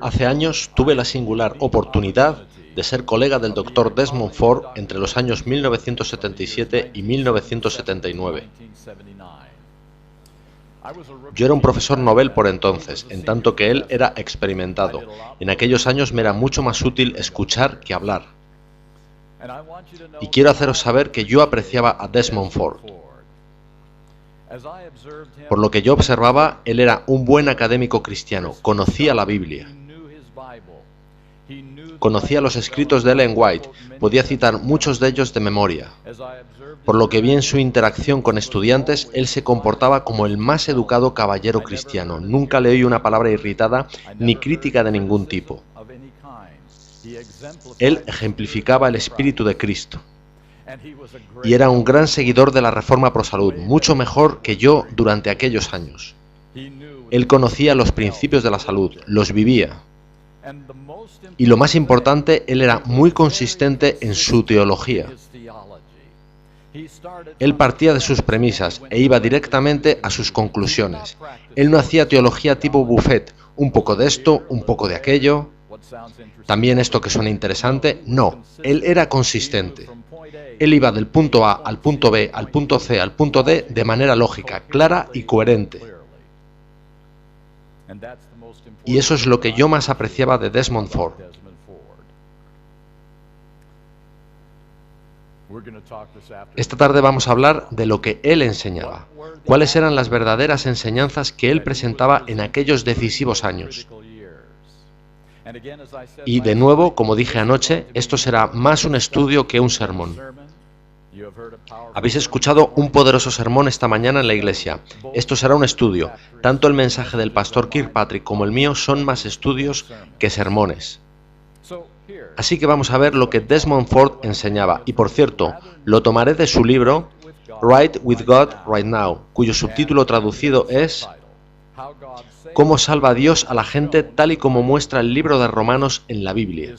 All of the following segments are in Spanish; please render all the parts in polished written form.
Hace años tuve la singular oportunidad de ser colega del Dr. Desmond Ford entre los años 1977 y 1979. Yo era un profesor novel por entonces, en tanto que él era experimentado. En aquellos años me era mucho más útil escuchar que hablar. Y quiero haceros saber que yo apreciaba a Desmond Ford. Por lo que yo observaba, él era un buen académico cristiano, conocía la Biblia. Conocía los escritos de Ellen White, podía citar muchos de ellos de memoria. Por lo que vi en su interacción con estudiantes, él se comportaba como el más educado caballero cristiano. Nunca le oí una palabra irritada ni crítica de ningún tipo. Él ejemplificaba el espíritu de Cristo. Y era un gran seguidor de la Reforma Pro Salud, mucho mejor que yo durante aquellos años. Él conocía los principios de la salud, los vivía. Y lo más importante, él era muy consistente en su teología. Él partía de sus premisas e iba directamente a sus conclusiones. Él no hacía teología tipo buffet, un poco de esto, un poco de aquello. También esto que suena interesante, no, él era consistente. Él iba del punto A al punto B, al punto C, al punto D de manera lógica, clara y coherente. Y eso es lo que yo más apreciaba de Desmond Ford. Esta tarde vamos a hablar de lo que él enseñaba, cuáles eran las verdaderas enseñanzas que él presentaba en aquellos decisivos años. Y de nuevo, como dije anoche, esto será más un estudio que un sermón. Habéis escuchado un poderoso sermón esta mañana en la iglesia. Esto será un estudio. Tanto el mensaje del pastor Kirkpatrick como el mío son más estudios que sermones. Así que vamos a ver lo que Desmond Ford enseñaba. Y por cierto, lo tomaré de su libro Right with God Right Now, cuyo subtítulo traducido es ¿Cómo salva Dios a la gente tal y como muestra el libro de Romanos en la Biblia?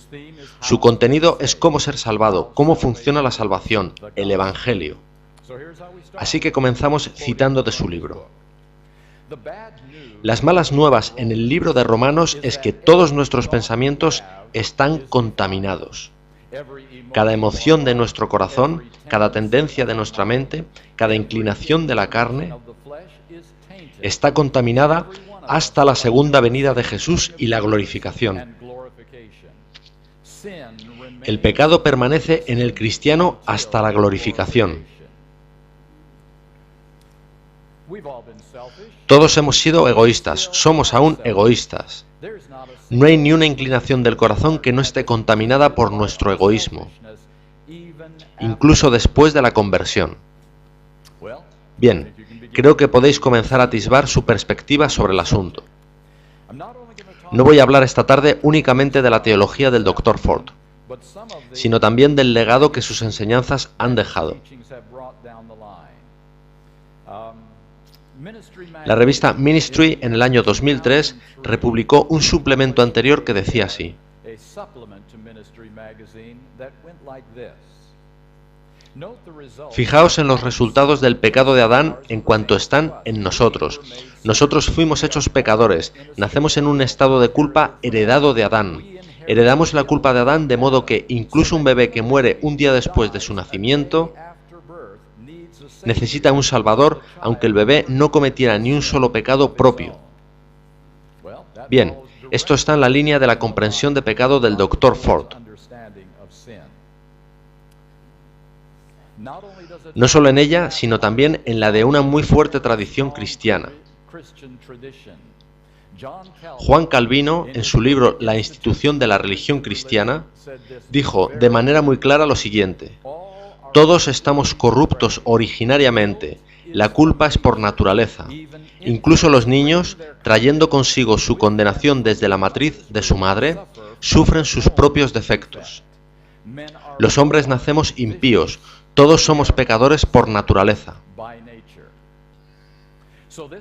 Su contenido es cómo ser salvado, cómo funciona la salvación, el Evangelio. Así que comenzamos citando de su libro. Las malas nuevas en el libro de Romanos es que todos nuestros pensamientos están contaminados. Cada emoción de nuestro corazón, cada tendencia de nuestra mente, cada inclinación de la carne, está contaminada hasta la segunda venida de Jesús y la glorificación. El pecado permanece en el cristiano hasta la glorificación. Todos hemos sido egoístas, somos aún egoístas. No hay ni una inclinación del corazón que no esté contaminada por nuestro egoísmo, incluso después de la conversión. Bien, creo que podéis comenzar a atisbar su perspectiva sobre el asunto. No voy a hablar esta tarde únicamente de la teología del Dr. Ford, sino también del legado que sus enseñanzas han dejado. La revista Ministry en el año 2003 republicó un suplemento anterior que decía así: Fijaos en los resultados del pecado de Adán en cuanto están en nosotros. Nosotros fuimos hechos pecadores, nacemos en un estado de culpa heredado de Adán. Heredamos la culpa de Adán de modo que incluso un bebé que muere un día después de su nacimiento necesita un Salvador, aunque el bebé no cometiera ni un solo pecado propio. Bien, esto está en la línea de la comprensión de pecado del Dr. Ford. No solo en ella, sino también en la de una muy fuerte tradición cristiana. Juan Calvino, en su libro La institución de la religión cristiana, dijo de manera muy clara lo siguiente: todos estamos corruptos originariamente, la culpa es por naturaleza. Incluso los niños, trayendo consigo su condenación desde la matriz de su madre, sufren sus propios defectos. Los hombres nacemos impíos, todos somos pecadores por naturaleza.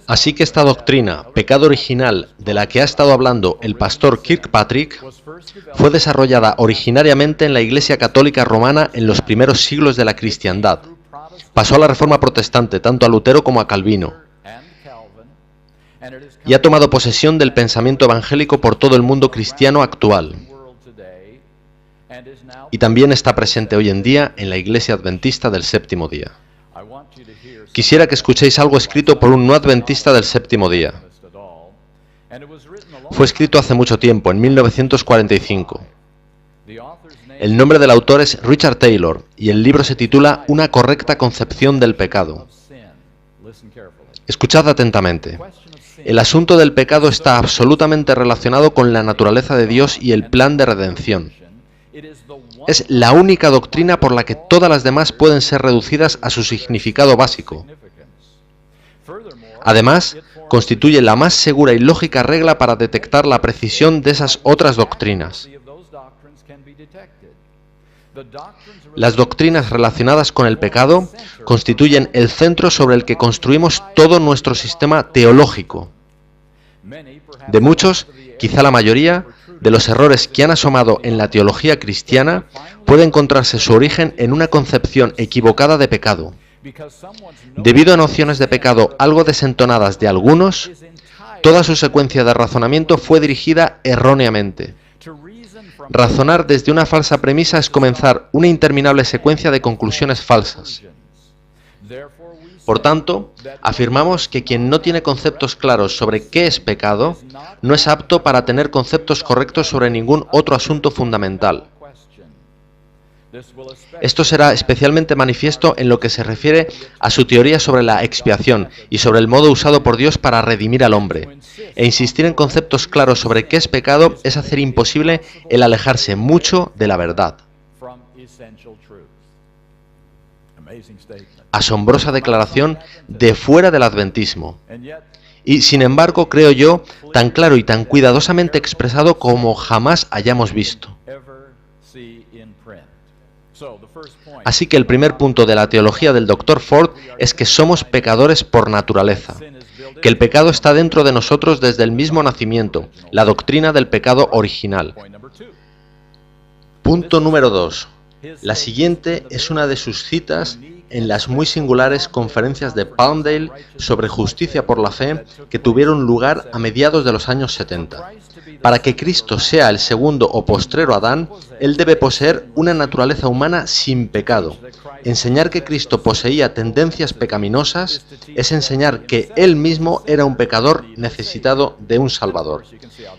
Así que esta doctrina, pecado original, de la que ha estado hablando el pastor Kirkpatrick, fue desarrollada originariamente en la Iglesia Católica Romana en los primeros siglos de la cristiandad. Pasó a la Reforma Protestante, tanto a Lutero como a Calvino. y ha tomado posesión del pensamiento evangélico por todo el mundo cristiano actual. Y también está presente hoy en día en la Iglesia Adventista del Séptimo Día. Quisiera que escuchéis algo escrito por un no adventista del Séptimo Día. Fue escrito hace mucho tiempo, en 1945. El nombre del autor es Richard Taylor y el libro se titula Una correcta concepción del pecado. Escuchad atentamente. El asunto del pecado está absolutamente relacionado con la naturaleza de Dios y el plan de redención. Es la única doctrina por la que todas las demás pueden ser reducidas a su significado básico. Además, constituye la más segura y lógica regla para detectar la precisión de esas otras doctrinas. Las doctrinas relacionadas con el pecado constituyen el centro sobre el que construimos todo nuestro sistema teológico. De muchos, quizá la mayoría, de los errores que han asomado en la teología cristiana puede encontrarse su origen en una concepción equivocada de pecado. Debido a nociones de pecado algo desentonadas de algunos, toda su secuencia de razonamiento fue dirigida erróneamente. Razonar desde una falsa premisa es comenzar una interminable secuencia de conclusiones falsas. Por tanto, afirmamos que quien no tiene conceptos claros sobre qué es pecado, no es apto para tener conceptos correctos sobre ningún otro asunto fundamental. Esto será especialmente manifiesto en lo que se refiere a su teoría sobre la expiación y sobre el modo usado por Dios para redimir al hombre. E insistir en conceptos claros sobre qué es pecado es hacer imposible el alejarse mucho de la verdad. Asombrosa declaración de fuera del adventismo. Y sin embargo, creo yo, tan claro y tan cuidadosamente expresado como jamás hayamos visto. Así que el primer punto de la teología del Dr. Ford es que somos pecadores por naturaleza, que el pecado está dentro de nosotros desde el mismo nacimiento, la doctrina del pecado original. Punto número 2. La siguiente es una de sus citas en las muy singulares conferencias de Palmdale sobre justicia por la fe que tuvieron lugar a mediados de los años 70. Para que Cristo sea el segundo o postrero Adán, él debe poseer una naturaleza humana sin pecado. Enseñar que Cristo poseía tendencias pecaminosas es enseñar que él mismo era un pecador necesitado de un Salvador.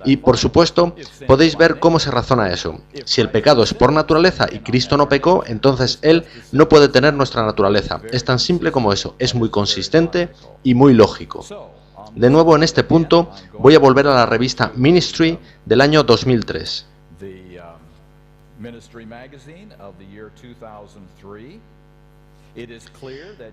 Y, por supuesto, podéis ver cómo se razona eso. Si el pecado es por naturaleza y Cristo no pecó, entonces él no puede tener nuestra naturaleza. Es tan simple como eso. Es muy consistente y muy lógico. De nuevo, en este punto, voy a volver a la revista Ministry del año 2003.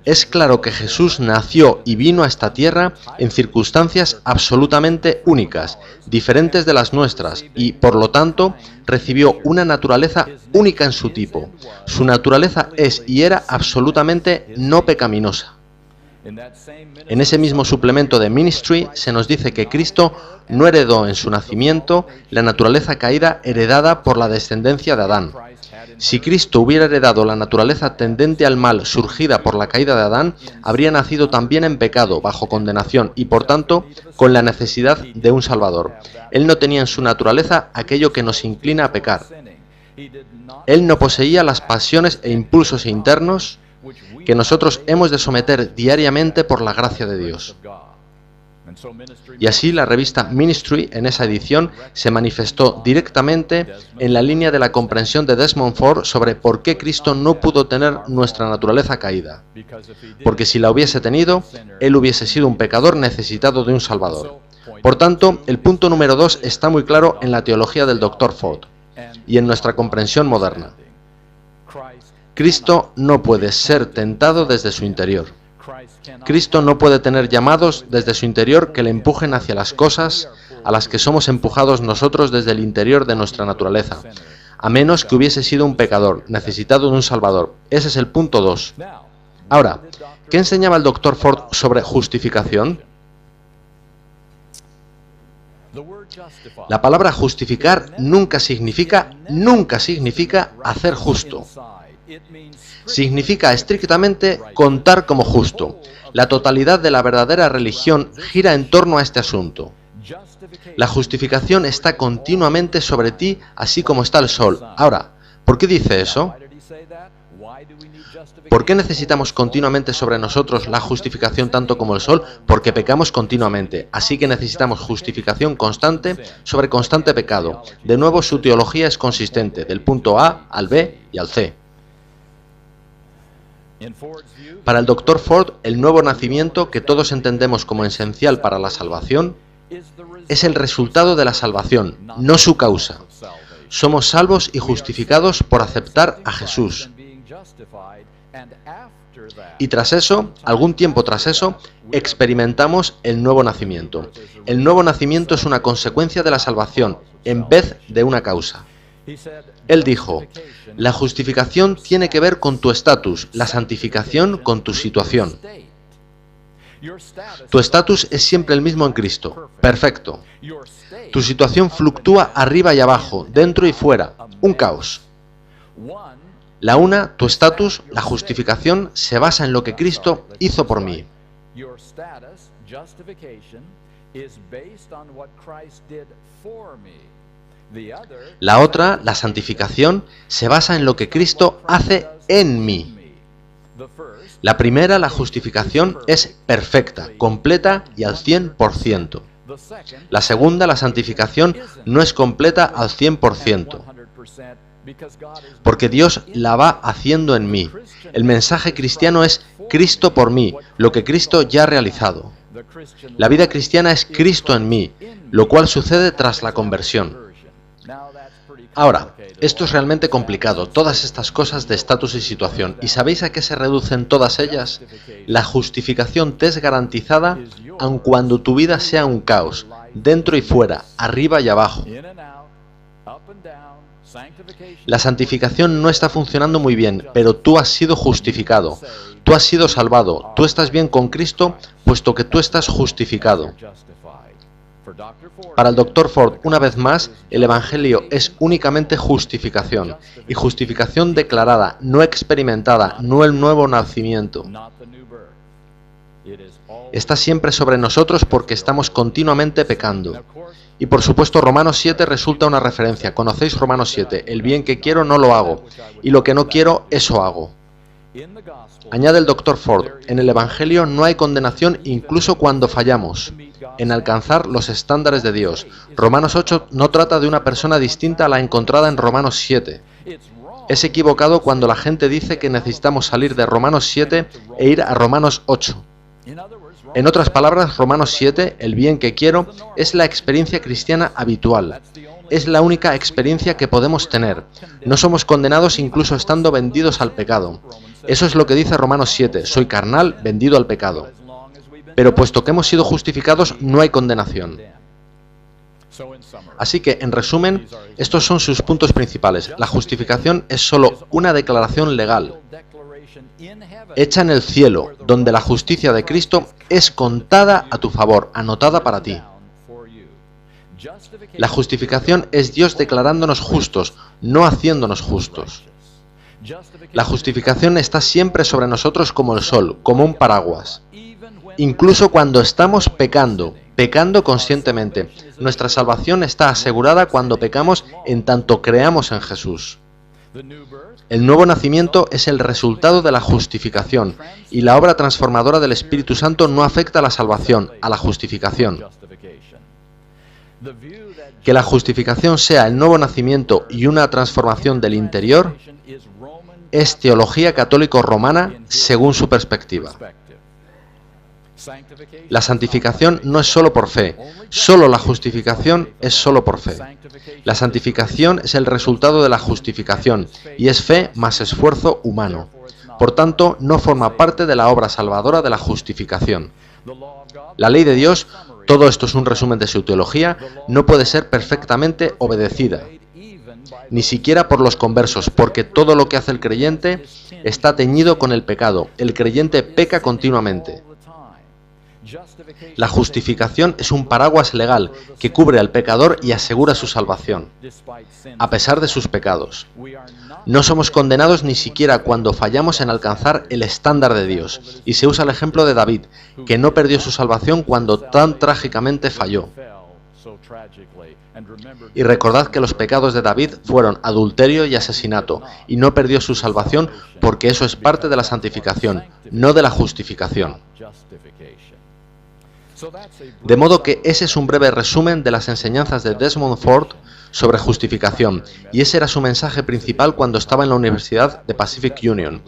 Es claro que Jesús nació y vino a esta tierra en circunstancias absolutamente únicas, diferentes de las nuestras, y, por lo tanto, recibió una naturaleza única en su tipo. Su naturaleza es y era absolutamente no pecaminosa. En ese mismo suplemento de Ministry se nos dice que Cristo no heredó en su nacimiento la naturaleza caída heredada por la descendencia de Adán. Si Cristo hubiera heredado la naturaleza tendente al mal surgida por la caída de Adán, habría nacido también en pecado, bajo condenación y, por tanto, con la necesidad de un Salvador. Él no tenía en su naturaleza aquello que nos inclina a pecar. Él no poseía las pasiones e impulsos internos que nosotros hemos de someter diariamente por la gracia de Dios. Y así la revista Ministry en esa edición se manifestó directamente en la línea de la comprensión de Desmond Ford sobre por qué Cristo no pudo tener nuestra naturaleza caída. Porque si la hubiese tenido, él hubiese sido un pecador necesitado de un Salvador. Por tanto, el punto número 2 está muy claro en la teología del Dr. Ford y en nuestra comprensión moderna. Cristo no puede ser tentado desde su interior. Cristo no puede tener llamados desde su interior que le empujen hacia las cosas a las que somos empujados nosotros desde el interior de nuestra naturaleza, a menos que hubiese sido un pecador, necesitado de un Salvador. Ese es el punto 2. Ahora, ¿qué enseñaba el Dr. Ford sobre justificación? La palabra justificar nunca significa hacer justo. Significa estrictamente contar como justo. La totalidad de la verdadera religión gira en torno a este asunto. La justificación está continuamente sobre ti, así como está el sol. Ahora, ¿por qué dice eso? ¿Por qué necesitamos continuamente sobre nosotros la justificación tanto como el sol? Porque pecamos continuamente, así que necesitamos justificación constante sobre constante pecado. De nuevo, su teología es consistente, del punto A al B y al C. Para el Dr. Ford, el nuevo nacimiento, que todos entendemos como esencial para la salvación, es el resultado de la salvación, no su causa. Somos salvos y justificados por aceptar a Jesús. Y tras eso, algún tiempo tras eso, experimentamos el nuevo nacimiento. El nuevo nacimiento es una consecuencia de la salvación, en vez de una causa. Él dijo, la justificación tiene que ver con tu estatus, la santificación con tu situación. Tu estatus es siempre el mismo en Cristo. Perfecto. Tu situación fluctúa arriba y abajo, dentro y fuera. Un caos. La una, tu estatus, la justificación, se basa en lo que Cristo hizo por mí. La otra, la santificación, se basa en lo que Cristo hace en mí. La primera, la justificación, es perfecta, completa y al 100%. La segunda, la santificación, no es completa al 100%. Porque Dios la va haciendo en mí. El mensaje cristiano es Cristo por mí, lo que Cristo ya ha realizado. La vida cristiana es Cristo en mí, lo cual sucede tras la conversión. Ahora, esto es realmente complicado, todas estas cosas de estatus y situación. ¿Y sabéis a qué se reducen todas ellas? La justificación te es garantizada aun cuando tu vida sea un caos, dentro y fuera, arriba y abajo. La santificación no está funcionando muy bien, pero tú has sido justificado, tú has sido salvado, tú estás bien con Cristo, puesto que tú estás justificado. Para el Dr. Ford, una vez más, el Evangelio es únicamente justificación, y justificación declarada, no experimentada, no el nuevo nacimiento. Está siempre sobre nosotros porque estamos continuamente pecando. Y por supuesto Romanos 7 resulta una referencia. Conocéis Romanos 7, el bien que quiero no lo hago, y lo que no quiero, eso hago. Añade el Dr. Ford, en el Evangelio no hay condenación incluso cuando fallamos en alcanzar los estándares de Dios. Romanos 8 no trata de una persona distinta a la encontrada en Romanos 7. Es equivocado cuando la gente dice que necesitamos salir de Romanos 7 e ir a Romanos 8. En otras palabras, Romanos 7, el bien que quiero, es la experiencia cristiana habitual. Es la única experiencia que podemos tener. No somos condenados incluso estando vendidos al pecado. Eso es lo que dice Romanos 7, soy carnal, vendido al pecado. Pero puesto que hemos sido justificados, no hay condenación. Así que, en resumen, estos son sus puntos principales. La justificación es solo una declaración legal, hecha en el cielo, donde la justicia de Cristo es contada a tu favor, anotada para ti. La justificación es Dios declarándonos justos, no haciéndonos justos. La justificación está siempre sobre nosotros como el sol, como un paraguas. Incluso cuando estamos pecando conscientemente, nuestra salvación está asegurada cuando pecamos en tanto creamos en Jesús. El nuevo nacimiento es el resultado de la justificación, y la obra transformadora del Espíritu Santo no afecta a la salvación, a la justificación. Que la justificación sea el nuevo nacimiento y una transformación del interior es teología católico-romana según su perspectiva. La santificación no es solo por fe, solo la justificación es solo por fe. La santificación es el resultado de la justificación y es fe más esfuerzo humano. Por tanto, no forma parte de la obra salvadora de la justificación. La ley de Dios, todo esto es un resumen de su teología, no puede ser perfectamente obedecida, ni siquiera por los conversos, porque todo lo que hace el creyente está teñido con el pecado. El creyente peca continuamente. La justificación es un paraguas legal que cubre al pecador y asegura su salvación, a pesar de sus pecados. No somos condenados ni siquiera cuando fallamos en alcanzar el estándar de Dios, y se usa el ejemplo de David, que no perdió su salvación cuando tan trágicamente falló. Y recordad que los pecados de David fueron adulterio y asesinato, y no perdió su salvación porque eso es parte de la santificación, no de la justificación. De modo que ese es un breve resumen de las enseñanzas de Desmond Ford sobre justificación, y ese era su mensaje principal cuando estaba en la Universidad de Pacific Union.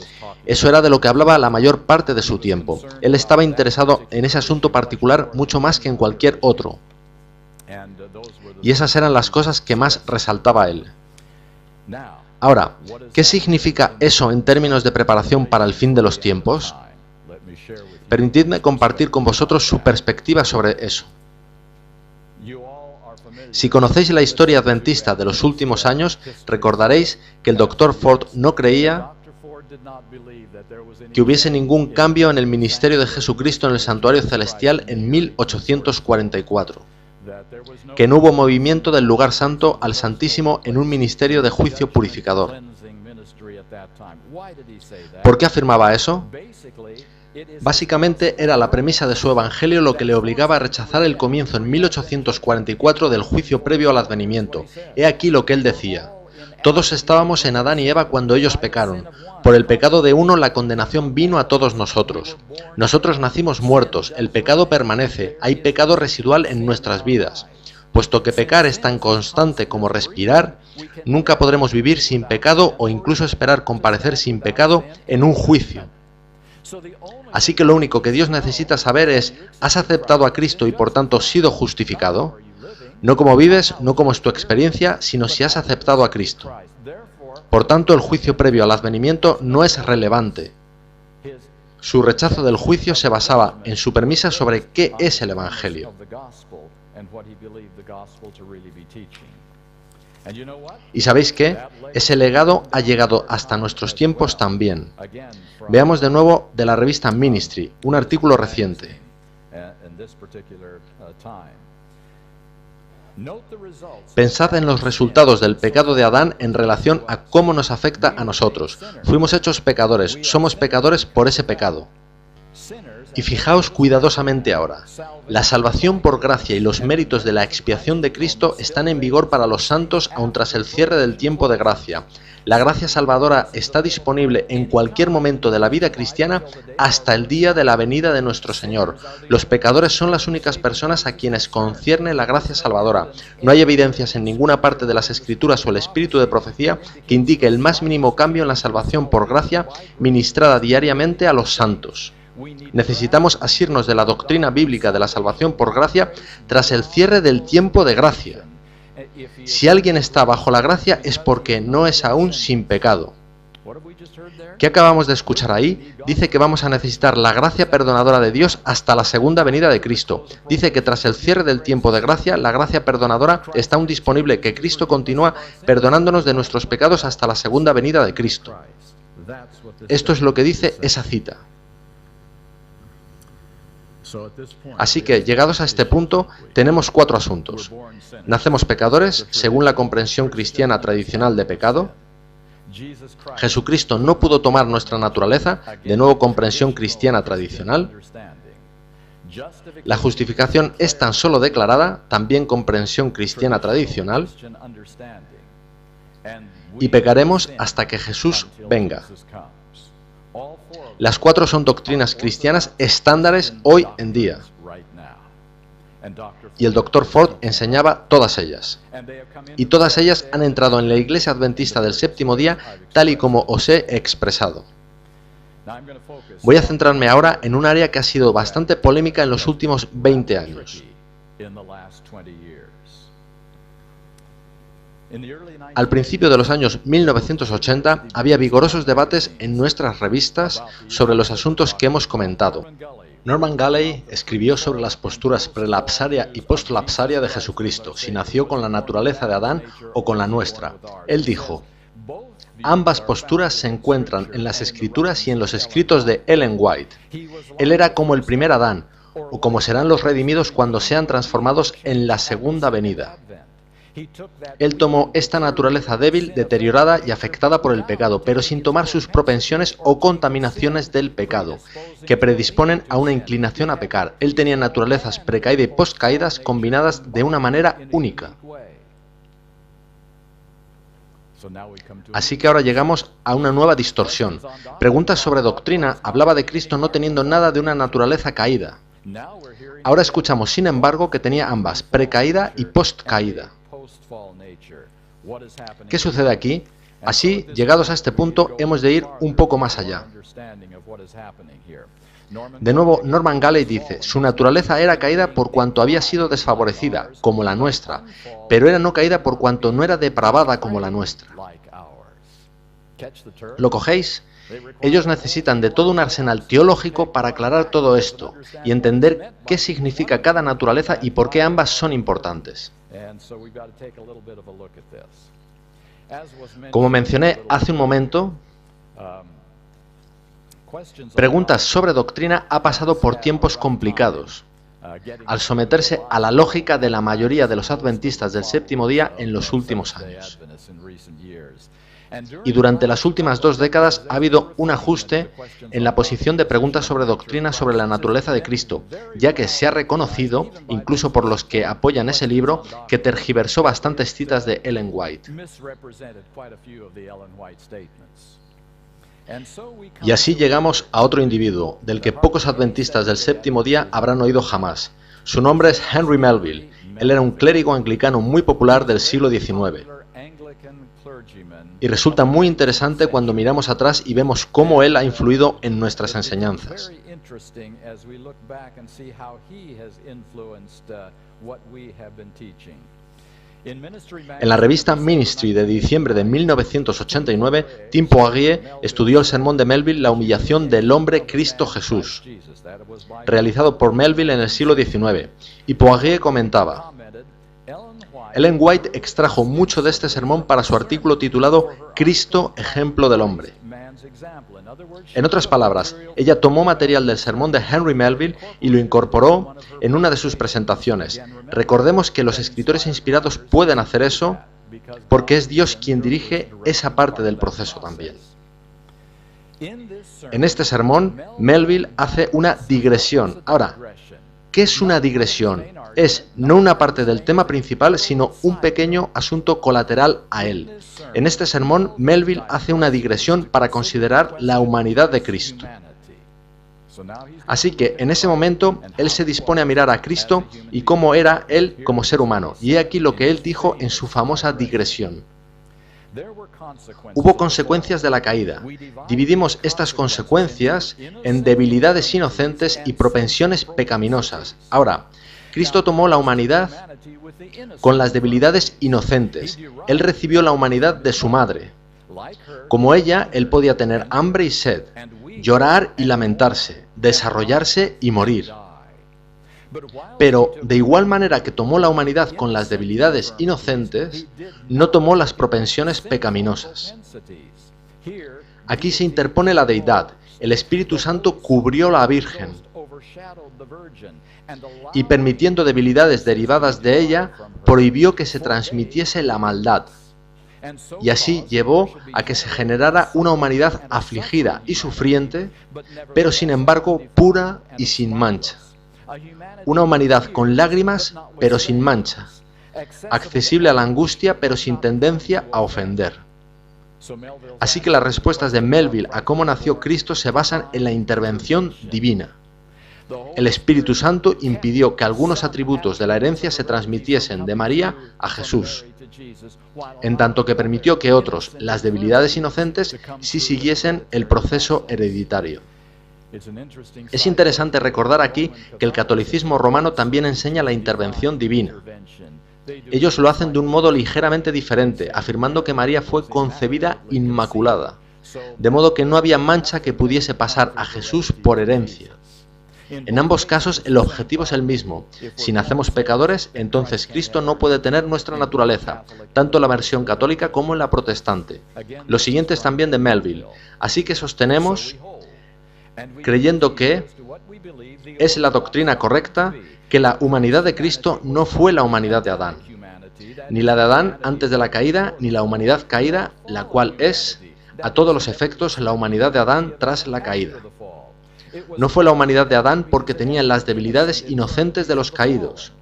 Eso era de lo que hablaba la mayor parte de su tiempo. Él estaba interesado en ese asunto particular mucho más que en cualquier otro. Y esas eran las cosas que más resaltaba él. Ahora, ¿qué significa eso en términos de preparación para el fin de los tiempos? Permitidme compartir con vosotros su perspectiva sobre eso. Si conocéis la historia adventista de los últimos años, recordaréis que el Dr. Ford no creía que hubiese ningún cambio en el ministerio de Jesucristo en el santuario celestial en 1844. Que no hubo movimiento del lugar santo al Santísimo en un ministerio de juicio purificador. ¿Por qué afirmaba eso? Básicamente era la premisa de su evangelio lo que le obligaba a rechazar el comienzo en 1844 del juicio previo al advenimiento. He aquí lo que él decía: todos estábamos en Adán y Eva cuando ellos pecaron. Por el pecado de uno la condenación vino a todos nosotros. Nosotros nacimos muertos, el pecado permanece, hay pecado residual en nuestras vidas. Puesto que pecar es tan constante como respirar, nunca podremos vivir sin pecado o incluso esperar comparecer sin pecado en un juicio. Así que lo único que Dios necesita saber es: ¿has aceptado a Cristo y por tanto sido justificado? No cómo vives, no cómo es tu experiencia, sino si has aceptado a Cristo. Por tanto, el juicio previo al advenimiento no es relevante. Su rechazo del juicio se basaba en su premisa sobre qué es el Evangelio. ¿Y sabéis qué? Ese legado ha llegado hasta nuestros tiempos también. Veamos de nuevo de la revista Ministry, un artículo reciente. Pensad en los resultados del pecado de Adán en relación a cómo nos afecta a nosotros. Fuimos hechos pecadores, somos pecadores por ese pecado. Y fijaos cuidadosamente ahora. La salvación por gracia y los méritos de la expiación de Cristo están en vigor para los santos aun tras el cierre del tiempo de gracia. La gracia salvadora está disponible en cualquier momento de la vida cristiana hasta el día de la venida de nuestro Señor. Los pecadores son las únicas personas a quienes concierne la gracia salvadora. No hay evidencias en ninguna parte de las Escrituras o el espíritu de profecía que indique el más mínimo cambio en la salvación por gracia ministrada diariamente a los santos. Necesitamos asirnos de la doctrina bíblica de la salvación por gracia tras el cierre del tiempo de gracia. Si alguien está bajo la gracia es porque no es aún sin pecado. ¿Qué acabamos de escuchar ahí? Dice que vamos a necesitar la gracia perdonadora de Dios hasta la segunda venida de Cristo. Dice que tras el cierre del tiempo de gracia, la gracia perdonadora está aún disponible, que Cristo continúa perdonándonos de nuestros pecados hasta la segunda venida de Cristo. Esto es lo que dice esa cita. Así que, llegados a este punto, tenemos 4 asuntos. Nacemos pecadores, según la comprensión cristiana tradicional de pecado. Jesucristo no pudo tomar nuestra naturaleza, de nuevo comprensión cristiana tradicional. La justificación es tan solo declarada, también comprensión cristiana tradicional. Y pecaremos hasta que Jesús venga. Las 4 son doctrinas cristianas estándares hoy en día. Y el Dr. Ford enseñaba todas ellas. Y todas ellas han entrado en la Iglesia Adventista del Séptimo Día, tal y como os he expresado. Voy a centrarme ahora en un área que ha sido bastante polémica en los últimos 20 años. Al principio de los años 1980 había vigorosos debates en nuestras revistas sobre los asuntos que hemos comentado. Norman Galley escribió sobre las posturas prelapsaria y postlapsaria de Jesucristo, si nació con la naturaleza de Adán o con la nuestra. Él dijo: ambas posturas se encuentran en las Escrituras y en los escritos de Ellen White. Él era como el primer Adán, o como serán los redimidos cuando sean transformados en la segunda venida. Él tomó esta naturaleza débil, deteriorada y afectada por el pecado, pero sin tomar sus propensiones o contaminaciones del pecado, que predisponen a una inclinación a pecar. Él tenía naturalezas precaída y postcaídas combinadas de una manera única. Así que ahora llegamos a una nueva distorsión. Preguntas sobre doctrina hablaba de Cristo no teniendo nada de una naturaleza caída. Ahora escuchamos, sin embargo, que tenía ambas, precaída y postcaída. ¿Qué sucede aquí? Así, llegados a este punto, hemos de ir un poco más allá. De nuevo, Norman Galley dice, su naturaleza era caída por cuanto había sido desfavorecida, como la nuestra, pero era no caída por cuanto no era depravada como la nuestra. ¿Lo cogéis? Ellos necesitan de todo un arsenal teológico para aclarar todo esto y entender qué significa cada naturaleza y por qué ambas son importantes. Como mencioné hace un momento, preguntas sobre doctrina ha pasado por tiempos complicados, al someterse a la lógica de la mayoría de los adventistas del séptimo día en los últimos años. Y durante las últimas 2 décadas ha habido un ajuste en la posición de preguntas sobre doctrina sobre la naturaleza de Cristo, ya que se ha reconocido, incluso por los que apoyan ese libro, que tergiversó bastantes citas de Ellen White. Y así llegamos a otro individuo, del que pocos adventistas del séptimo día habrán oído jamás. Su nombre es Henry Melville. Él era un clérigo anglicano muy popular del siglo XIX. Y resulta muy interesante cuando miramos atrás y vemos cómo él ha influido en nuestras enseñanzas. En la revista Ministry de diciembre de 1989, Tim Poirier estudió el sermón de Melville, La humillación del hombre Cristo Jesús, realizado por Melville en el siglo XIX, y Poirier comentaba: Ellen White extrajo mucho de este sermón para su artículo titulado Cristo, ejemplo del hombre. En otras palabras, ella tomó material del sermón de Henry Melville y lo incorporó en una de sus presentaciones. Recordemos que los escritores inspirados pueden hacer eso porque es Dios quien dirige esa parte del proceso también. En este sermón, Melville hace una digresión. Ahora, ¿qué es una digresión? Es no una parte del tema principal, sino un pequeño asunto colateral a él. En este sermón, Melville hace una digresión para considerar la humanidad de Cristo. Así que, en ese momento, él se dispone a mirar a Cristo y cómo era él como ser humano. Y he aquí lo que él dijo en su famosa digresión. Hubo consecuencias de la caída. Dividimos estas consecuencias en debilidades inocentes y propensiones pecaminosas. Ahora, Cristo tomó la humanidad con las debilidades inocentes. Él recibió la humanidad de su madre. Como ella, él podía tener hambre y sed, llorar y lamentarse, desarrollarse y morir. Pero, de igual manera que tomó la humanidad con las debilidades inocentes, no tomó las propensiones pecaminosas. Aquí se interpone la deidad. El Espíritu Santo cubrió a la Virgen y, permitiendo debilidades derivadas de ella, prohibió que se transmitiese la maldad. Y así llevó a que se generara una humanidad afligida y sufriente, pero sin embargo pura y sin mancha. Una humanidad con lágrimas, pero sin mancha. Accesible a la angustia, pero sin tendencia a ofender. Así que las respuestas de Melville a cómo nació Cristo se basan en la intervención divina. El Espíritu Santo impidió que algunos atributos de la herencia se transmitiesen de María a Jesús, en tanto que permitió que otros, las debilidades inocentes, sí siguiesen el proceso hereditario. Es interesante recordar aquí que el catolicismo romano también enseña la intervención divina. Ellos lo hacen de un modo ligeramente diferente, afirmando que María fue concebida inmaculada, de modo que no había mancha que pudiese pasar a Jesús por herencia. En ambos casos el objetivo es el mismo. Si nacemos pecadores, entonces Cristo no puede tener nuestra naturaleza, tanto en la versión católica como en la protestante. Lo siguiente es también de Melville. Así que sostenemos: creyendo que es la doctrina correcta que la humanidad de Cristo no fue la humanidad de Adán, ni la de Adán antes de la caída, ni la humanidad caída, la cual es, a todos los efectos, la humanidad de Adán tras la caída. No fue la humanidad de Adán porque tenía las debilidades inocentes de los caídos.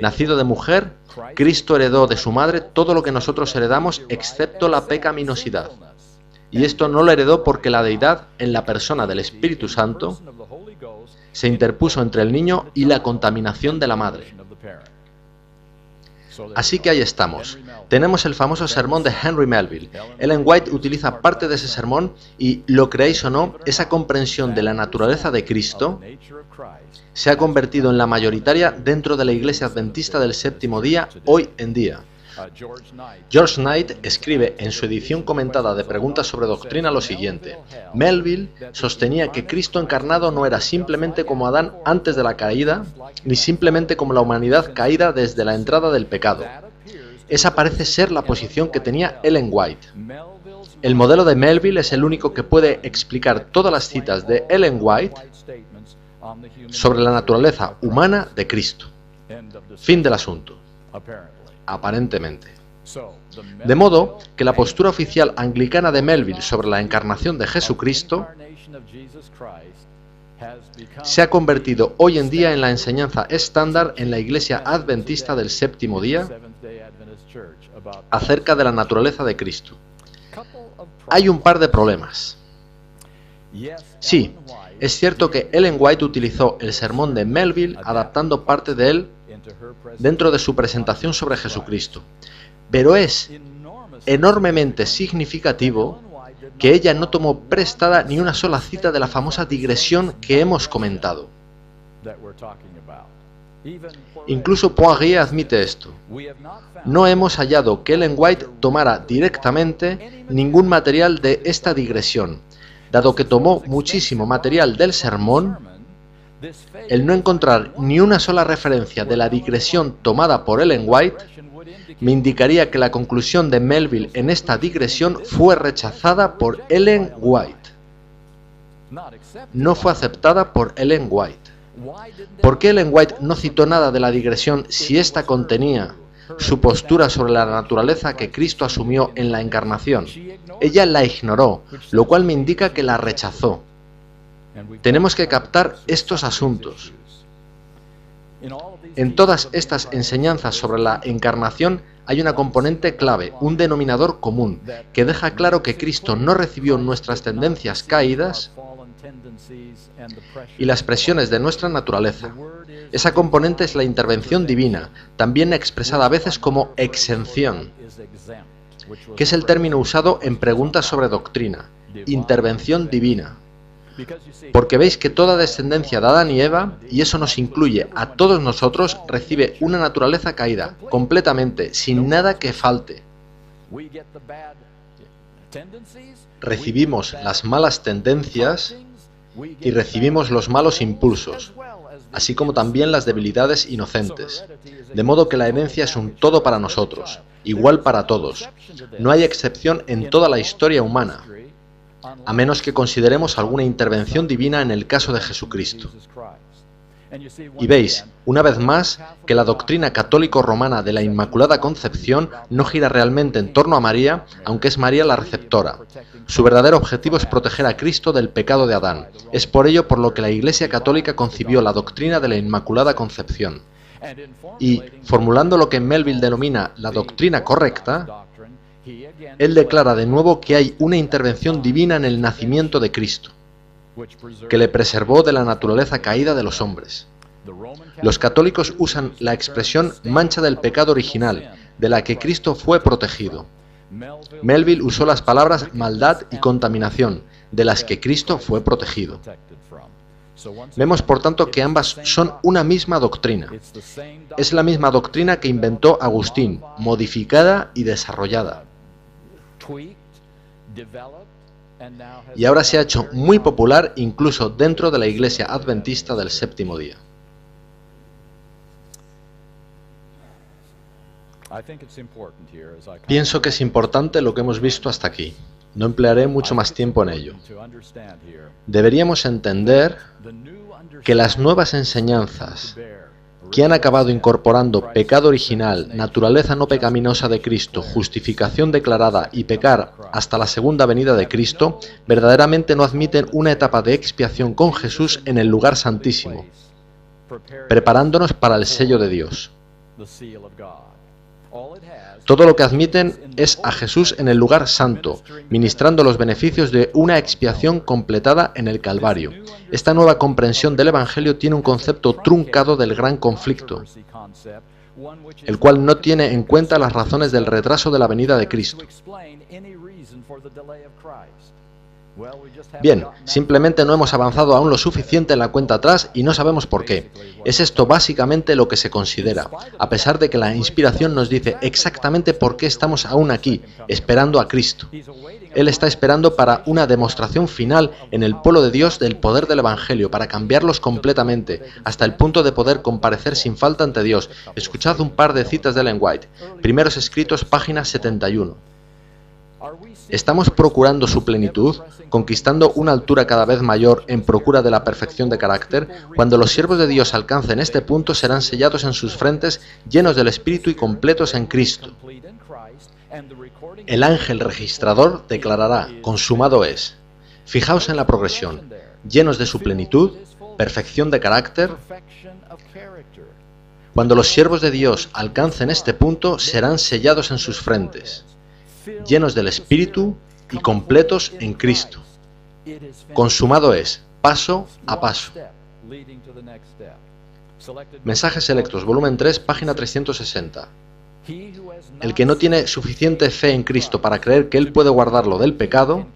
Nacido de mujer, Cristo heredó de su madre todo lo que nosotros heredamos excepto la pecaminosidad. Y esto no lo heredó porque la deidad, en la persona del Espíritu Santo, se interpuso entre el niño y la contaminación de la madre. Así que ahí estamos. Tenemos el famoso sermón de Henry Melville. Ellen White utiliza parte de ese sermón y, lo creáis o no, esa comprensión de la naturaleza de Cristo se ha convertido en la mayoritaria dentro de la Iglesia Adventista del Séptimo Día hoy en día. George Knight escribe en su edición comentada de Preguntas sobre Doctrina lo siguiente: Melville sostenía que Cristo encarnado no era simplemente como Adán antes de la caída, ni simplemente como la humanidad caída desde la entrada del pecado. Esa parece ser la posición que tenía Ellen White. El modelo de Melville es el único que puede explicar todas las citas de Ellen White sobre la naturaleza humana de Cristo. Fin del asunto. Aparentemente. De modo que la postura oficial anglicana de Melville sobre la encarnación de Jesucristo se ha convertido hoy en día en la enseñanza estándar en la Iglesia Adventista del Séptimo Día acerca de la naturaleza de Cristo. Hay un par de problemas. Sí, es cierto que Ellen White utilizó el sermón de Melville adaptando parte de él dentro de su presentación sobre Jesucristo, pero es enormemente significativo que ella no tomó prestada ni una sola cita de la famosa digresión que hemos comentado. Incluso Poirier admite esto. No hemos hallado que Ellen White tomara directamente ningún material de esta digresión, dado que tomó muchísimo material del sermón. El no encontrar ni una sola referencia de la digresión tomada por Ellen White me indicaría que la conclusión de Melville en esta digresión fue rechazada por Ellen White. No fue aceptada por Ellen White. ¿Por qué Ellen White no citó nada de la digresión si ésta contenía su postura sobre la naturaleza que Cristo asumió en la encarnación? Ella la ignoró, lo cual me indica que la rechazó. Tenemos que captar estos asuntos. En todas estas enseñanzas sobre la encarnación hay una componente clave, un denominador común, que deja claro que Cristo no recibió nuestras tendencias caídas y las presiones de nuestra naturaleza. Esa componente es la intervención divina, también expresada a veces como exención, que es el término usado en Preguntas sobre Doctrina, intervención divina. Porque veis que toda descendencia de Adán y Eva, y eso nos incluye a todos nosotros, recibe una naturaleza caída, completamente, sin nada que falte. Recibimos las malas tendencias y recibimos los malos impulsos, así como también las debilidades inocentes. De modo que la herencia es un todo para nosotros, igual para todos. No hay excepción en toda la historia humana, a menos que consideremos alguna intervención divina en el caso de Jesucristo. Y veis, una vez más, que la doctrina católico-romana de la Inmaculada Concepción no gira realmente en torno a María, aunque es María la receptora. Su verdadero objetivo es proteger a Cristo del pecado de Adán. Es por ello por lo que la Iglesia Católica concibió la doctrina de la Inmaculada Concepción. Y, formulando lo que Melville denomina la doctrina correcta, él declara de nuevo que hay una intervención divina en el nacimiento de Cristo, que le preservó de la naturaleza caída de los hombres. Los católicos usan la expresión mancha del pecado original, de la que Cristo fue protegido. Melville usó las palabras maldad y contaminación, de las que Cristo fue protegido. Vemos por tanto que ambas son una misma doctrina. Es la misma doctrina que inventó Agustín, modificada y desarrollada. Y ahora se ha hecho muy popular incluso dentro de la Iglesia Adventista del Séptimo Día. Pienso que es importante lo que hemos visto hasta aquí. No emplearé mucho más tiempo en ello. Deberíamos entender que las nuevas enseñanzas que han acabado incorporando pecado original, naturaleza no pecaminosa de Cristo, justificación declarada y pecar hasta la segunda venida de Cristo, verdaderamente no admiten una etapa de expiación con Jesús en el lugar santísimo, preparándonos para el sello de Dios. Todo lo que admiten es a Jesús en el lugar santo, ministrando los beneficios de una expiación completada en el Calvario. Esta nueva comprensión del Evangelio tiene un concepto truncado del gran conflicto, el cual no tiene en cuenta las razones del retraso de la venida de Cristo. Bien, simplemente no hemos avanzado aún lo suficiente en la cuenta atrás y no sabemos por qué. Es esto básicamente lo que se considera, a pesar de que la inspiración nos dice exactamente por qué estamos aún aquí, esperando a Cristo. Él está esperando para una demostración final en el pueblo de Dios del poder del Evangelio, para cambiarlos completamente, hasta el punto de poder comparecer sin falta ante Dios. Escuchad un par de citas de Ellen White. Primeros Escritos, página 71. ¿Estamos procurando su plenitud, conquistando una altura cada vez mayor en procura de la perfección de carácter? Cuando los siervos de Dios alcancen este punto, serán sellados en sus frentes, llenos del Espíritu y completos en Cristo. El ángel registrador declarará: consumado es. Fijaos en la progresión: llenos de su plenitud, perfección de carácter. Cuando los siervos de Dios alcancen este punto, serán sellados en sus frentes, llenos del Espíritu y completos en Cristo. Consumado es, paso a paso. Mensajes selectos, volumen 3, página 360. El que no tiene suficiente fe en Cristo para creer que Él puede guardarlo del pecado,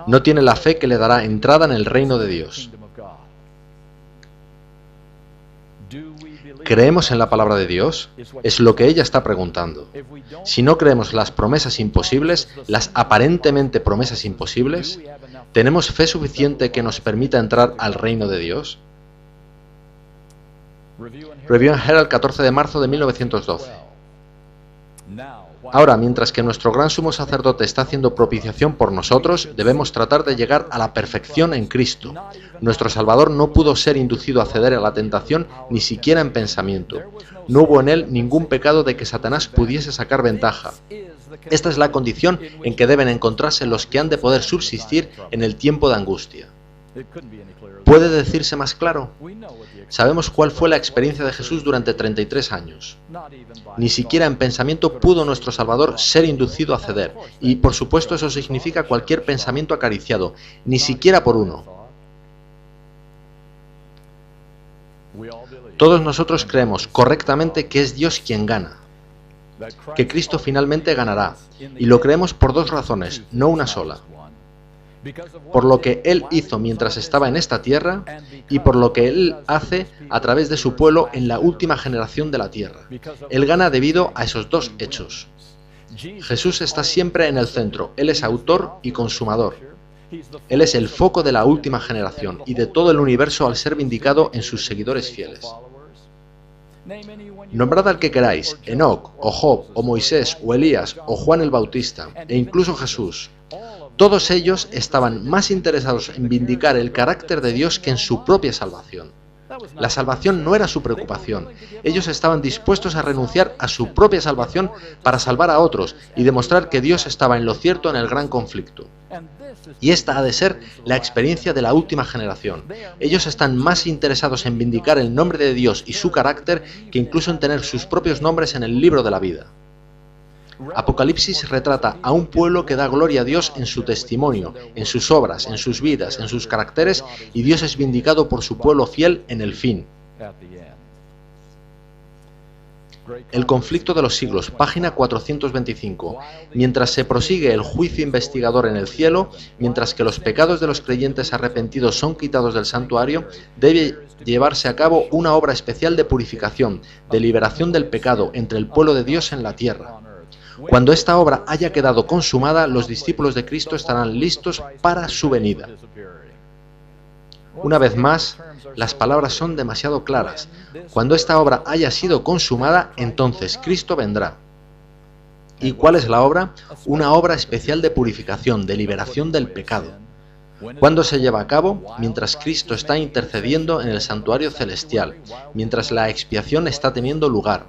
no tiene la fe que le dará entrada en el reino de Dios. ¿Creemos en la palabra de Dios? Es lo que ella está preguntando. Si no creemos las promesas imposibles, las aparentemente promesas imposibles, ¿tenemos fe suficiente que nos permita entrar al reino de Dios? Review and Herald, 14 de marzo de 1912. Ahora, mientras que nuestro gran sumo sacerdote está haciendo propiciación por nosotros, debemos tratar de llegar a la perfección en Cristo. Nuestro Salvador no pudo ser inducido a ceder a la tentación ni siquiera en pensamiento. No hubo en él ningún pecado de que Satanás pudiese sacar ventaja. Esta es la condición en que deben encontrarse los que han de poder subsistir en el tiempo de angustia. ¿Puede decirse más claro? Sabemos cuál fue la experiencia de Jesús durante 33 años. Ni siquiera en pensamiento pudo nuestro Salvador ser inducido a ceder, y por supuesto eso significa cualquier pensamiento acariciado, ni siquiera por uno. Todos nosotros creemos correctamente que es Dios quien gana, que Cristo finalmente ganará, y lo creemos por dos razones, no una sola. Por lo que Él hizo mientras estaba en esta tierra y por lo que Él hace a través de su pueblo en la última generación de la tierra. Él gana debido a esos dos hechos. Jesús está siempre en el centro. Él es autor y consumador. Él es el foco de la última generación y de todo el universo al ser vindicado en sus seguidores fieles. Nombrad al que queráis, Enoc, o Job, o Moisés, o Elías, o Juan el Bautista, e incluso Jesús. Todos ellos estaban más interesados en vindicar el carácter de Dios que en su propia salvación. La salvación no era su preocupación. Ellos estaban dispuestos a renunciar a su propia salvación para salvar a otros y demostrar que Dios estaba en lo cierto en el gran conflicto. Y esta ha de ser la experiencia de la última generación. Ellos están más interesados en vindicar el nombre de Dios y su carácter que incluso en tener sus propios nombres en el libro de la vida. Apocalipsis retrata a un pueblo que da gloria a Dios en su testimonio, en sus obras, en sus vidas, en sus caracteres, y Dios es vindicado por su pueblo fiel en el fin. El conflicto de los siglos, página 425. Mientras se prosigue el juicio investigador en el cielo, mientras que los pecados de los creyentes arrepentidos son quitados del santuario, debe llevarse a cabo una obra especial de purificación, de liberación del pecado entre el pueblo de Dios en la tierra. Cuando esta obra haya quedado consumada, los discípulos de Cristo estarán listos para su venida. Una vez más, las palabras son demasiado claras. Cuando esta obra haya sido consumada, entonces Cristo vendrá. ¿Y cuál es la obra? Una obra especial de purificación, de liberación del pecado. ¿Cuándo se lleva a cabo? Mientras Cristo está intercediendo en el santuario celestial, mientras la expiación está teniendo lugar.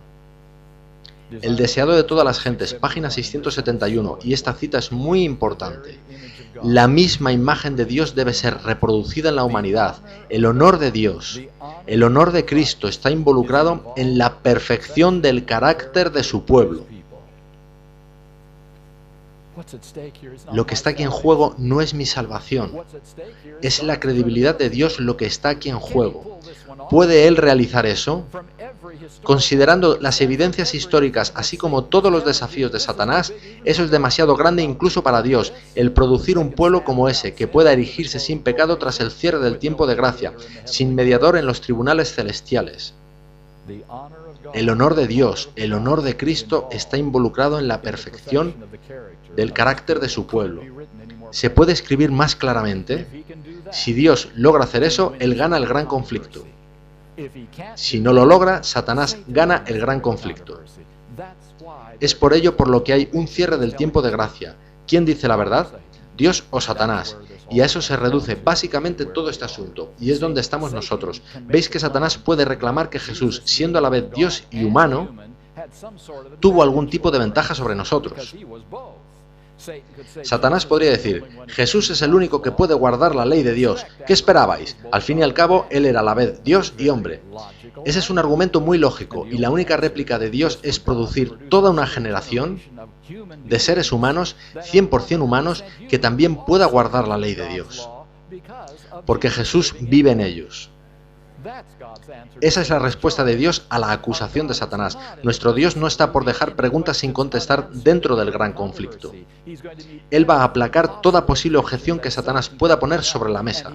El deseado de todas las gentes, página 671, y esta cita es muy importante. La misma imagen de Dios debe ser reproducida en la humanidad. El honor de Dios, el honor de Cristo está involucrado en la perfección del carácter de su pueblo. Lo que está aquí en juego no es mi salvación, es la credibilidad de Dios lo que está aquí en juego. ¿Puede Él realizar eso? Considerando las evidencias históricas, así como todos los desafíos de Satanás, eso es demasiado grande incluso para Dios, el producir un pueblo como ese, que pueda erigirse sin pecado tras el cierre del tiempo de gracia, sin mediador en los tribunales celestiales. El honor de Dios, el honor de Cristo está involucrado en la perfección del carácter de su pueblo. ¿Se puede escribir más claramente? Si Dios logra hacer eso, Él gana el gran conflicto. Si no lo logra, Satanás gana el gran conflicto. Es por ello por lo que hay un cierre del tiempo de gracia. ¿Quién dice la verdad? ¿Dios o Satanás? Y a eso se reduce básicamente todo este asunto, y es donde estamos nosotros. Veis que Satanás puede reclamar que Jesús, siendo a la vez Dios y humano, tuvo algún tipo de ventaja sobre nosotros. Satanás podría decir, Jesús es el único que puede guardar la ley de Dios. ¿Qué esperabais? Al fin y al cabo, Él era a la vez Dios y hombre. Ese es un argumento muy lógico, y la única réplica de Dios es producir toda una generación de seres humanos, 100% humanos, que también pueda guardar la ley de Dios. Porque Jesús vive en ellos. Esa es la respuesta de Dios a la acusación de Satanás. Nuestro Dios no está por dejar preguntas sin contestar dentro del gran conflicto. Él va a aplacar toda posible objeción que Satanás pueda poner sobre la mesa.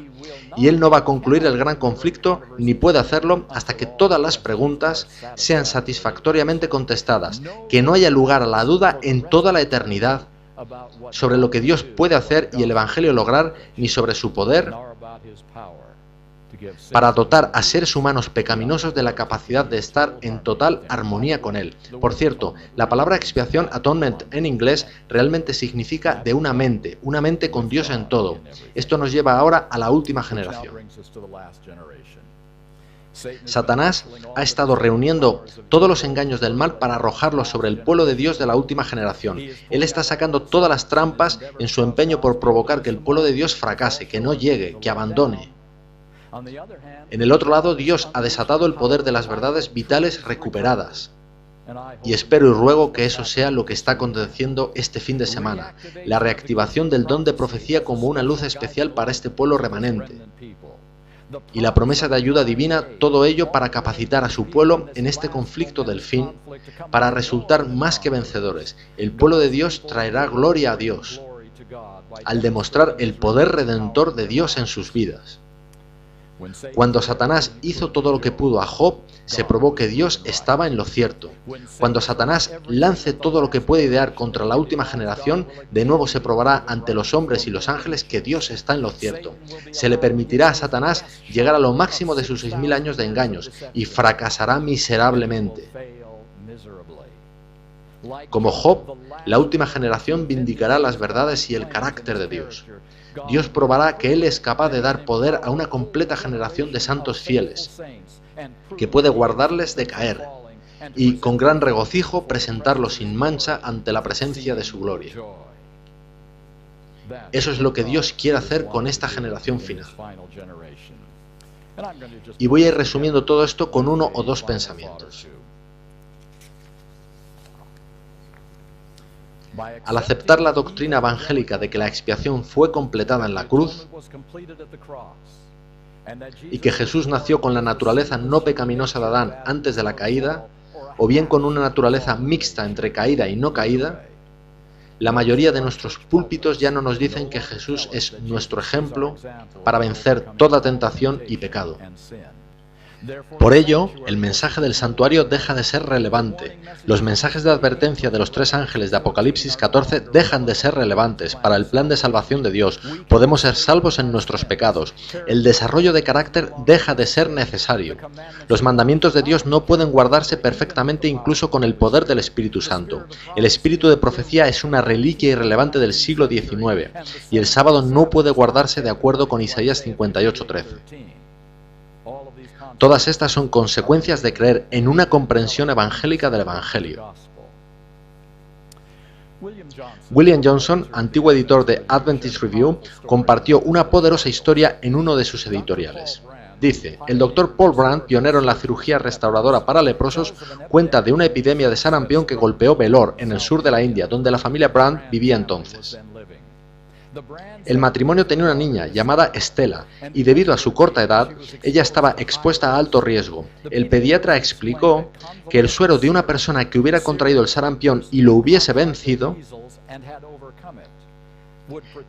Y Él no va a concluir el gran conflicto, ni puede hacerlo, hasta que todas las preguntas sean satisfactoriamente contestadas, que no haya lugar a la duda en toda la eternidad sobre lo que Dios puede hacer y el Evangelio lograr, ni sobre su poder, para dotar a seres humanos pecaminosos de la capacidad de estar en total armonía con Él. Por cierto, la palabra expiación, atonement en inglés, realmente significa de una mente con Dios en todo. Esto nos lleva ahora a la última generación. Satanás ha estado reuniendo todos los engaños del mal para arrojarlos sobre el pueblo de Dios de la última generación. Él está sacando todas las trampas en su empeño por provocar que el pueblo de Dios fracase, que no llegue, que abandone. En el otro lado, Dios ha desatado el poder de las verdades vitales recuperadas. Y espero y ruego que eso sea lo que está aconteciendo este fin de semana, la reactivación del don de profecía como una luz especial para este pueblo remanente. Y la promesa de ayuda divina, todo ello para capacitar a su pueblo en este conflicto del fin, para resultar más que vencedores. El pueblo de Dios traerá gloria a Dios, al demostrar el poder redentor de Dios en sus vidas. Cuando Satanás hizo todo lo que pudo a Job, se probó que Dios estaba en lo cierto. Cuando Satanás lance todo lo que puede idear contra la última generación, de nuevo se probará ante los hombres y los ángeles que Dios está en lo cierto. Se le permitirá a Satanás llegar a lo máximo de sus 6000 años de engaños y fracasará miserablemente. Como Job, la última generación vindicará las verdades y el carácter de Dios. Dios probará que Él es capaz de dar poder a una completa generación de santos fieles, que puede guardarles de caer, y con gran regocijo presentarlos sin mancha ante la presencia de su gloria. Eso es lo que Dios quiere hacer con esta generación final. Y voy a ir resumiendo todo esto con uno o dos pensamientos. Al aceptar la doctrina evangélica de que la expiación fue completada en la cruz y que Jesús nació con la naturaleza no pecaminosa de Adán antes de la caída, o bien con una naturaleza mixta entre caída y no caída, la mayoría de nuestros púlpitos ya no nos dicen que Jesús es nuestro ejemplo para vencer toda tentación y pecado. Por ello, el mensaje del santuario deja de ser relevante. Los mensajes de advertencia de los 3 ángeles de Apocalipsis 14 dejan de ser relevantes para el plan de salvación de Dios. Podemos ser salvos en nuestros pecados. El desarrollo de carácter deja de ser necesario. Los mandamientos de Dios no pueden guardarse perfectamente incluso con el poder del Espíritu Santo. El espíritu de profecía es una reliquia irrelevante del siglo XIX y el sábado no puede guardarse de acuerdo con Isaías 58:13. Todas estas son consecuencias de creer en una comprensión evangélica del Evangelio. William Johnson, antiguo editor de Adventist Review, compartió una poderosa historia en uno de sus editoriales. Dice, el doctor Paul Brand, pionero en la cirugía restauradora para leprosos, cuenta de una epidemia de sarampión que golpeó Vellore, en el sur de la India, donde la familia Brand vivía entonces. El matrimonio tenía una niña llamada Stella y debido a su corta edad, ella estaba expuesta a alto riesgo. El pediatra explicó que el suero de una persona que hubiera contraído el sarampión y lo hubiese vencido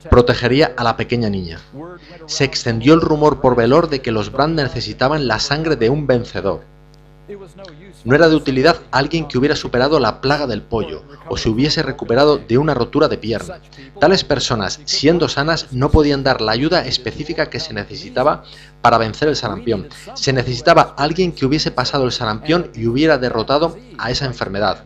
protegería a la pequeña niña. Se extendió el rumor por Vellore de que los Brand necesitaban la sangre de un vencedor. No era de utilidad alguien que hubiera superado la plaga del pollo o se hubiese recuperado de una rotura de pierna. Tales personas, siendo sanas, no podían dar la ayuda específica que se necesitaba para vencer el sarampión. Se necesitaba alguien que hubiese pasado el sarampión y hubiera derrotado a esa enfermedad.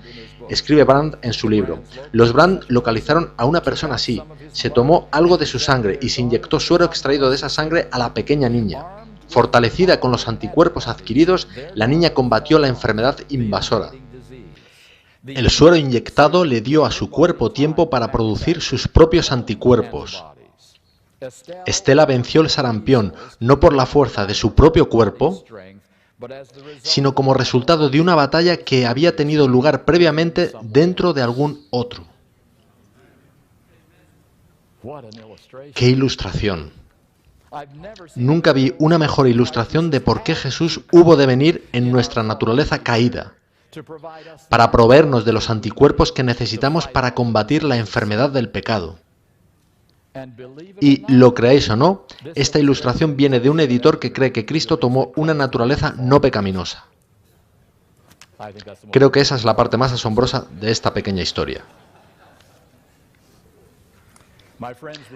Escribe Brand en su libro. Los Brand localizaron a una persona así. Se tomó algo de su sangre y se inyectó suero extraído de esa sangre a la pequeña niña. Fortalecida con los anticuerpos adquiridos, la niña combatió la enfermedad invasora. El suero inyectado le dio a su cuerpo tiempo para producir sus propios anticuerpos. Stella venció el sarampión no por la fuerza de su propio cuerpo, sino como resultado de una batalla que había tenido lugar previamente dentro de algún otro. ¡Qué ilustración! Nunca vi una mejor ilustración de por qué Jesús hubo de venir en nuestra naturaleza caída, para proveernos de los anticuerpos que necesitamos para combatir la enfermedad del pecado. Y, lo creáis o no, esta ilustración viene de un editor que cree que Cristo tomó una naturaleza no pecaminosa. Creo que esa es la parte más asombrosa de esta pequeña historia.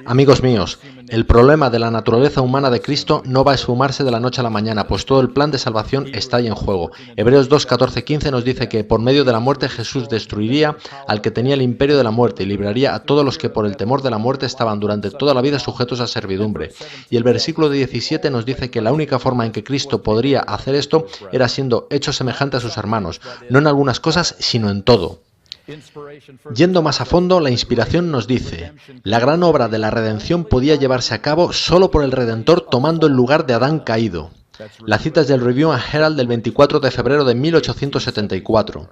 Amigos míos, el problema de la naturaleza humana de Cristo no va a esfumarse de la noche a la mañana, pues todo el plan de salvación está ahí en juego. Hebreos 2, 14, 15 nos dice que por medio de la muerte Jesús destruiría al que tenía el imperio de la muerte y libraría a todos los que por el temor de la muerte estaban durante toda la vida sujetos a servidumbre. Y el versículo 17 nos dice que la única forma en que Cristo podría hacer esto era siendo hecho semejante a sus hermanos, no en algunas cosas, sino en todo. Yendo más a fondo, la inspiración nos dice, la gran obra de la redención podía llevarse a cabo solo por el Redentor tomando el lugar de Adán caído. La cita es del Review and Herald del 24 de febrero de 1874.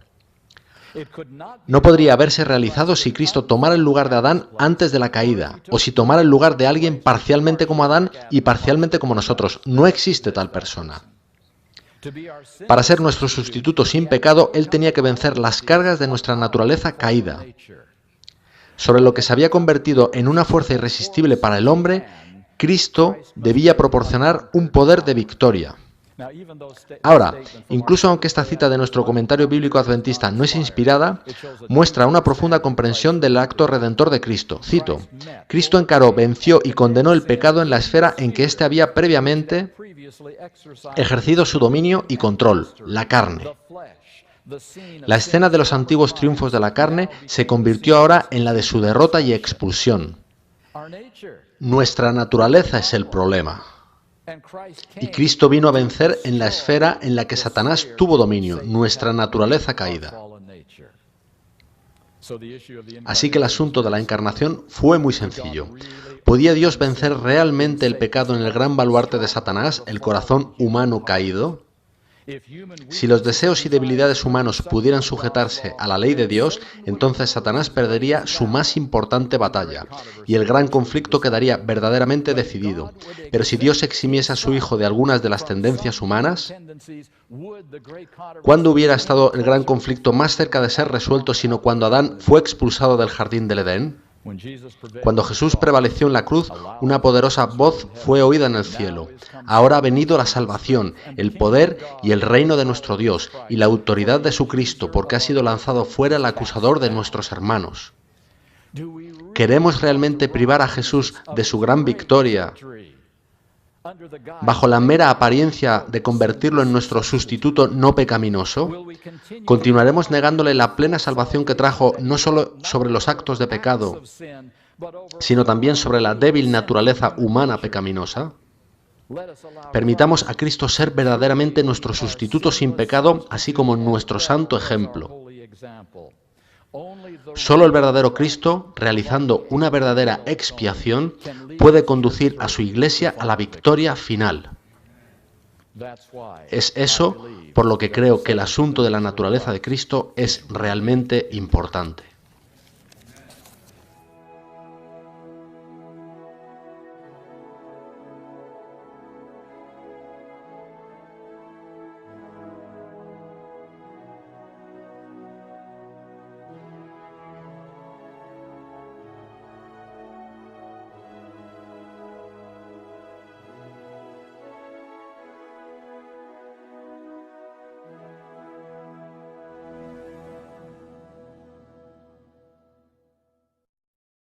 No podría haberse realizado si Cristo tomara el lugar de Adán antes de la caída, o si tomara el lugar de alguien parcialmente como Adán y parcialmente como nosotros. No existe tal persona. Para ser nuestro sustituto sin pecado, Él tenía que vencer las cargas de nuestra naturaleza caída. Sobre lo que se había convertido en una fuerza irresistible para el hombre, Cristo debía proporcionar un poder de victoria. Ahora, incluso aunque esta cita de nuestro comentario bíblico adventista no es inspirada, muestra una profunda comprensión del acto redentor de Cristo. Cito, Cristo encaró, venció y condenó el pecado en la esfera en que éste había previamente ejercido su dominio y control, la carne. La escena de los antiguos triunfos de la carne se convirtió ahora en la de su derrota y expulsión. Nuestra naturaleza es el problema. Y Cristo vino a vencer en la esfera en la que Satanás tuvo dominio, nuestra naturaleza caída. Así que el asunto de la encarnación fue muy sencillo. ¿Podía Dios vencer realmente el pecado en el gran baluarte de Satanás, el corazón humano caído? Si los deseos y debilidades humanos pudieran sujetarse a la ley de Dios, entonces Satanás perdería su más importante batalla, y el gran conflicto quedaría verdaderamente decidido. Pero si Dios eximiese a su Hijo de algunas de las tendencias humanas, ¿cuándo hubiera estado el gran conflicto más cerca de ser resuelto sino cuando Adán fue expulsado del jardín del Edén? Cuando Jesús prevaleció en la cruz, una poderosa voz fue oída en el cielo. Ahora ha venido la salvación, el poder y el reino de nuestro Dios y la autoridad de su Cristo, porque ha sido lanzado fuera el acusador de nuestros hermanos. ¿Queremos realmente privar a Jesús de su gran victoria bajo la mera apariencia de convertirlo en nuestro sustituto no pecaminoso? ¿Continuaremos negándole la plena salvación que trajo no solo sobre los actos de pecado, sino también sobre la débil naturaleza humana pecaminosa? Permitamos a Cristo ser verdaderamente nuestro sustituto sin pecado, así como nuestro santo ejemplo. Solo el verdadero Cristo, realizando una verdadera expiación, puede conducir a su Iglesia a la victoria final. Es eso por lo que creo que el asunto de la naturaleza de Cristo es realmente importante.